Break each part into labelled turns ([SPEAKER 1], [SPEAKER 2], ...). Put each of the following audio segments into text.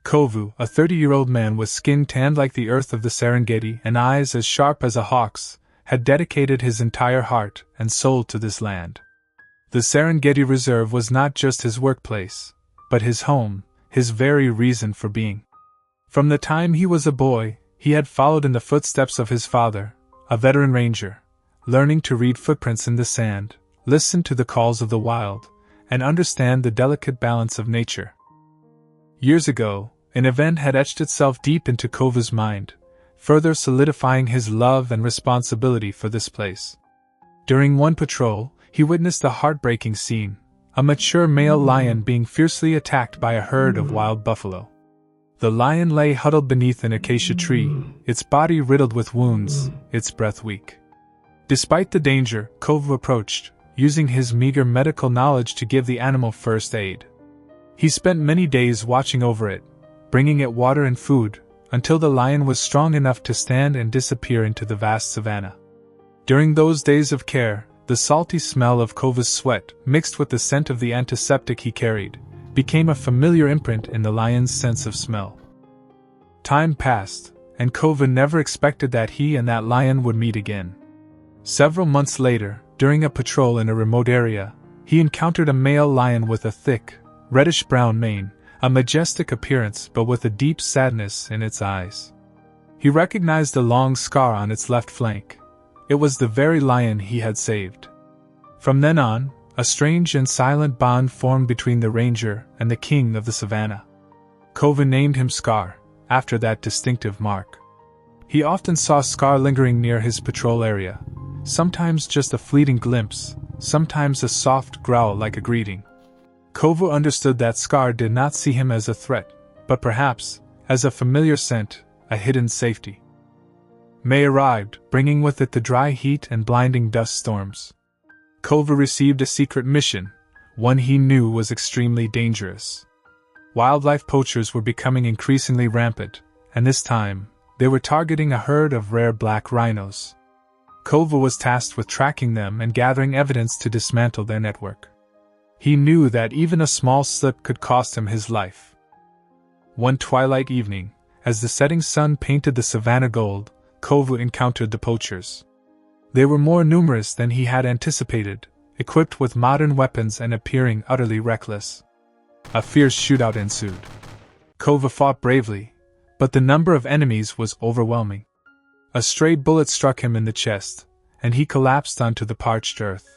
[SPEAKER 1] Kovu, a 30-year-old man with skin tanned like the earth of the Serengeti and eyes as sharp as a hawk's, had dedicated his entire heart and soul to this land. The Serengeti Reserve was not just his workplace, but his home, his very reason for being. From the time he was a boy, he had followed in the footsteps of his father, a veteran ranger, learning to read footprints in the sand, listen to the calls of the wild, and understand the delicate balance of nature. Years ago, an event had etched itself deep into Kovu's mind, further solidifying his love and responsibility for this place. During one patrol, he witnessed a heartbreaking scene, a mature male lion being fiercely attacked by a herd of wild buffalo. The lion lay huddled beneath an acacia tree, its body riddled with wounds, its breath weak. Despite the danger, Kovu approached, using his meager medical knowledge to give the animal first aid. He spent many days watching over it, bringing it water and food, until the lion was strong enough to stand and disappear into the vast savanna. During those days of care, the salty smell of Kovu's sweat, mixed with the scent of the antiseptic he carried, became a familiar imprint in the lion's sense of smell. Time passed, and Kovu never expected that he and that lion would meet again. Several months later, during a patrol in a remote area, he encountered a male lion with a thick, reddish-brown mane, a majestic appearance but with a deep sadness in its eyes. He recognized a long scar on its left flank. It was the very lion he had saved. From then on, a strange and silent bond formed between the ranger and the king of the savannah. Kovu named him Scar, after that distinctive mark. He often saw Scar lingering near his patrol area, sometimes just a fleeting glimpse, sometimes a soft growl like a greeting. Kovu understood that Scar did not see him as a threat, but perhaps, as a familiar scent, a hidden safety. May arrived, bringing with it the dry heat and blinding dust storms. Kovu received a secret mission, one he knew was extremely dangerous. Wildlife poachers were becoming increasingly rampant, and this time, they were targeting a herd of rare black rhinos. Kovu was tasked with tracking them and gathering evidence to dismantle their network. He knew that even a small slip could cost him his life. One twilight evening, as the setting sun painted the savanna gold, Kovu encountered the poachers. They were more numerous than he had anticipated, equipped with modern weapons and appearing utterly reckless. A fierce shootout ensued. Kovu fought bravely, but the number of enemies was overwhelming. A stray bullet struck him in the chest, and he collapsed onto the parched earth.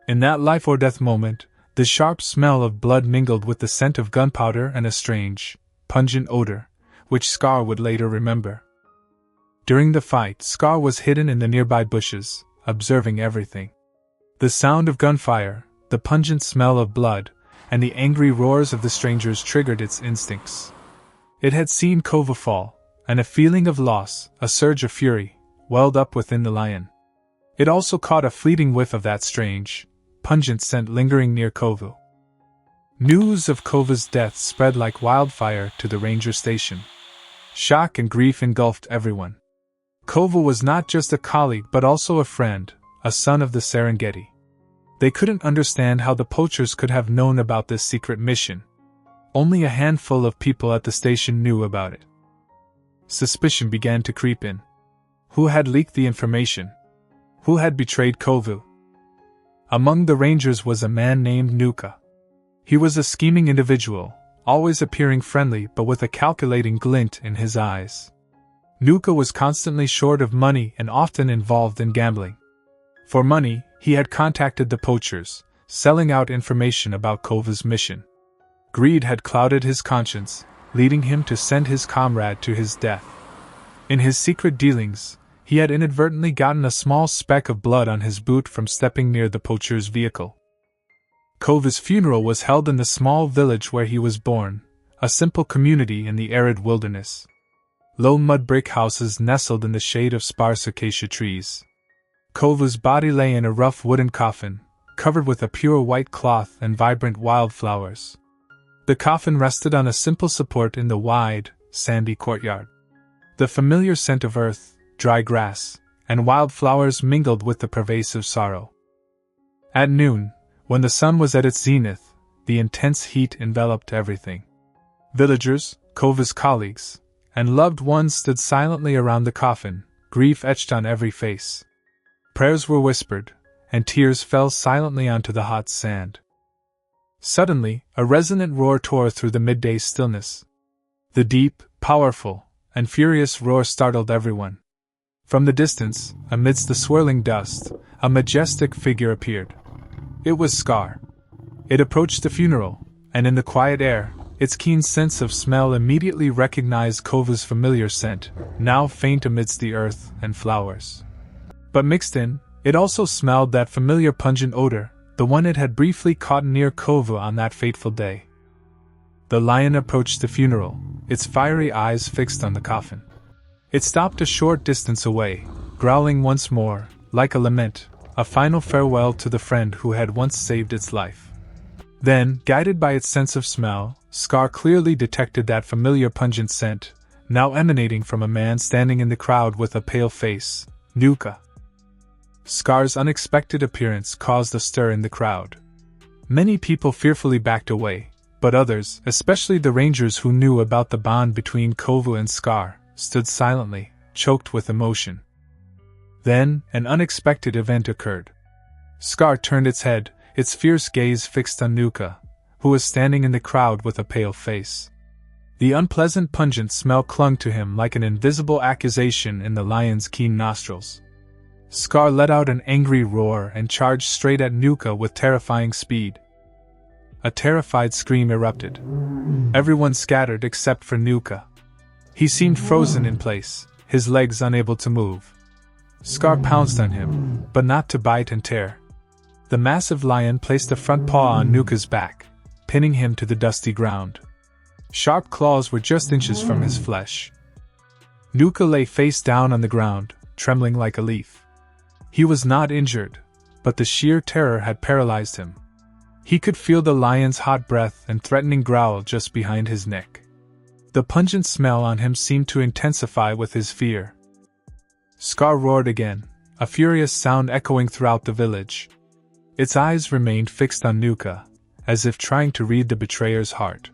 [SPEAKER 1] In that life-or-death moment, the sharp smell of blood mingled with the scent of gunpowder and a strange, pungent odor, which Scar would later remember. During the fight, Scar was hidden in the nearby bushes, observing everything. The sound of gunfire, the pungent smell of blood, and the angry roars of the strangers triggered its instincts. It had seen Kovu fall, and a feeling of loss, a surge of fury, welled up within the lion. It also caught a fleeting whiff of that strange, pungent scent lingering near Kovu. News of Kovu's death spread like wildfire to the ranger station. Shock and grief engulfed everyone. Kovu was not just a colleague but also a friend, a son of the Serengeti. They couldn't understand how the poachers could have known about this secret mission. Only a handful of people at the station knew about it. Suspicion began to creep in. Who had leaked the information? Who had betrayed Kovu? Among the rangers was a man named Nuka. He was a scheming individual, always appearing friendly but with a calculating glint in his eyes. Nuka was constantly short of money and often involved in gambling. For money, he had contacted the poachers, selling out information about Kovu's mission. Greed had clouded his conscience, leading him to send his comrade to his death. In his secret dealings, he had inadvertently gotten a small speck of blood on his boot from stepping near the poacher's vehicle. Kovu's funeral was held in the small village where he was born, a simple community in the arid wilderness. Low mud brick houses nestled in the shade of sparse acacia trees. Kovu's body lay in a rough wooden coffin, covered with a pure white cloth and vibrant wildflowers. The coffin rested on a simple support in the wide, sandy courtyard. The familiar scent of earth, dry grass, and wildflowers mingled with the pervasive sorrow. At noon, when the sun was at its zenith, the intense heat enveloped everything. Villagers, Kova's colleagues, and loved ones stood silently around the coffin, grief etched on every face. Prayers were whispered, and tears fell silently onto the hot sand. Suddenly, a resonant roar tore through the midday stillness. The deep, powerful, and furious roar startled everyone. From the distance, amidst the swirling dust, a majestic figure appeared. It was Scar. It approached the funeral, and in the quiet air, its keen sense of smell immediately recognized Kova's familiar scent, now faint amidst the earth and flowers. But mixed in, it also smelled that familiar pungent odor, the one it had briefly caught near Kova on that fateful day. The lion approached the funeral, its fiery eyes fixed on the coffin. It stopped a short distance away, growling once more, like a lament, a final farewell to the friend who had once saved its life. Then, guided by its sense of smell, Scar clearly detected that familiar pungent scent, now emanating from a man standing in the crowd with a pale face, Nuka. Scar's unexpected appearance caused a stir in the crowd. Many people fearfully backed away, but others, especially the rangers who knew about the bond between Kova and Scar, stood silently, choked with emotion. Then, an unexpected event occurred. Scar turned its head, its fierce gaze fixed on Nuka, who was standing in the crowd with a pale face. The unpleasant pungent smell clung to him like an invisible accusation in the lion's keen nostrils. Scar let out an angry roar and charged straight at Nuka with terrifying speed. A terrified scream erupted. Everyone scattered except for Nuka. He seemed frozen in place, his legs unable to move. Scar pounced on him, but not to bite and tear. The massive lion placed a front paw on Nuka's back, pinning him to the dusty ground. Sharp claws were just inches from his flesh. Nuka lay face down on the ground, trembling like a leaf. He was not injured, but the sheer terror had paralyzed him. He could feel the lion's hot breath and threatening growl just behind his neck. The pungent smell on him seemed to intensify with his fear. Scar roared again, a furious sound echoing throughout the village. Its eyes remained fixed on Nuka, as if trying to read the betrayer's heart.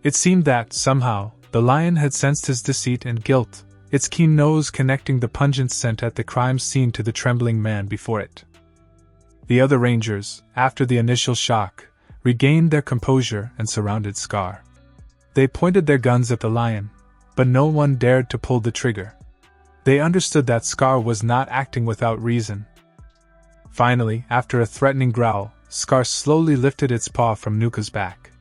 [SPEAKER 1] It seemed that, somehow, the lion had sensed his deceit and guilt, its keen nose connecting the pungent scent at the crime scene to the trembling man before it. The other rangers, after the initial shock, regained their composure and surrounded Scar. They pointed their guns at the lion, but no one dared to pull the trigger. They understood that Scar was not acting without reason. Finally, after a threatening growl, Scar slowly lifted its paw from Nuka's back.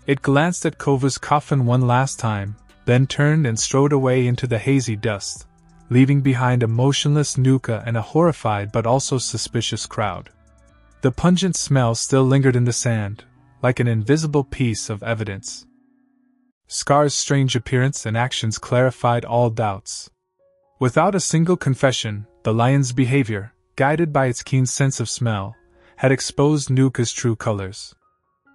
[SPEAKER 1] It glanced at Kova's coffin one last time, then turned and strode away into the hazy dust, leaving behind a motionless Nuka and a horrified but also suspicious crowd. The pungent smell still lingered in the sand, like an invisible piece of evidence. Scar's strange appearance and actions clarified all doubts. Without a single confession, the lion's behavior, guided by its keen sense of smell, had exposed Nuka's true colors.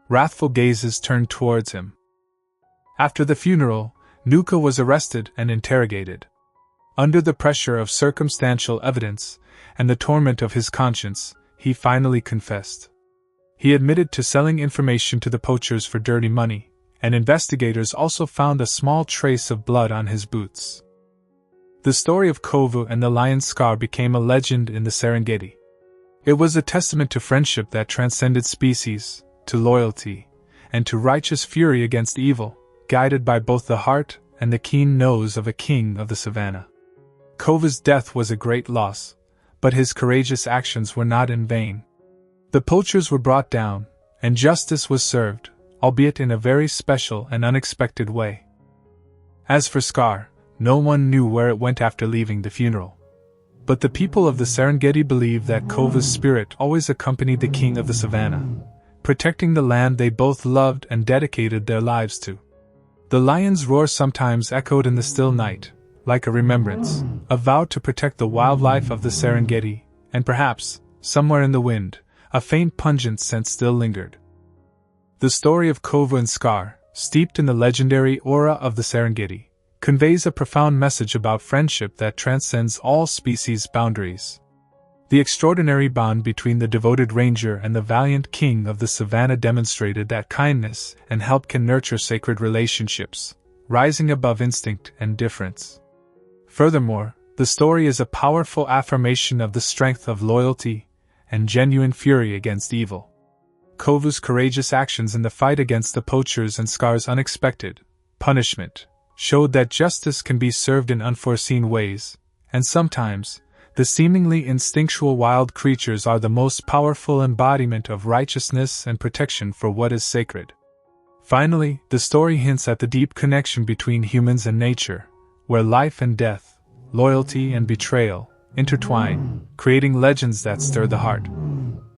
[SPEAKER 1] Wrathful gazes turned towards him. After the funeral, Nuka was arrested and interrogated. Under the pressure of circumstantial evidence and the torment of his conscience, he finally confessed. He admitted to selling information to the poachers for dirty money, and investigators also found a small trace of blood on his boots. The story of Kova and the lion's scar became a legend in the Serengeti. It was a testament to friendship that transcended species, to loyalty, and to righteous fury against evil, guided by both the heart and the keen nose of a king of the savannah. Kova's death was a great loss, but his courageous actions were not in vain. The poachers were brought down, and justice was served, albeit in a very special and unexpected way. As for Scar, no one knew where it went after leaving the funeral. But the people of the Serengeti believed that Kova's spirit always accompanied the king of the savannah, protecting the land they both loved and dedicated their lives to. The lion's roar sometimes echoed in the still night, like a remembrance, a vow to protect the wildlife of the Serengeti, and perhaps, somewhere in the wind, a faint pungent scent still lingered. The story of Kova and Scar, steeped in the legendary aura of the Serengeti, conveys a profound message about friendship that transcends all species boundaries. The extraordinary bond between the devoted ranger and the valiant king of the savannah demonstrated that kindness and help can nurture sacred relationships, rising above instinct and difference. Furthermore, the story is a powerful affirmation of the strength of loyalty and genuine fury against evil. Kovu's courageous actions in the fight against the poachers and Scar's unexpected punishment showed that justice can be served in unforeseen ways, and sometimes, the seemingly instinctual wild creatures are the most powerful embodiment of righteousness and protection for what is sacred. Finally, the story hints at the deep connection between humans and nature, where life and death, loyalty and betrayal, intertwine, creating legends that stir the heart.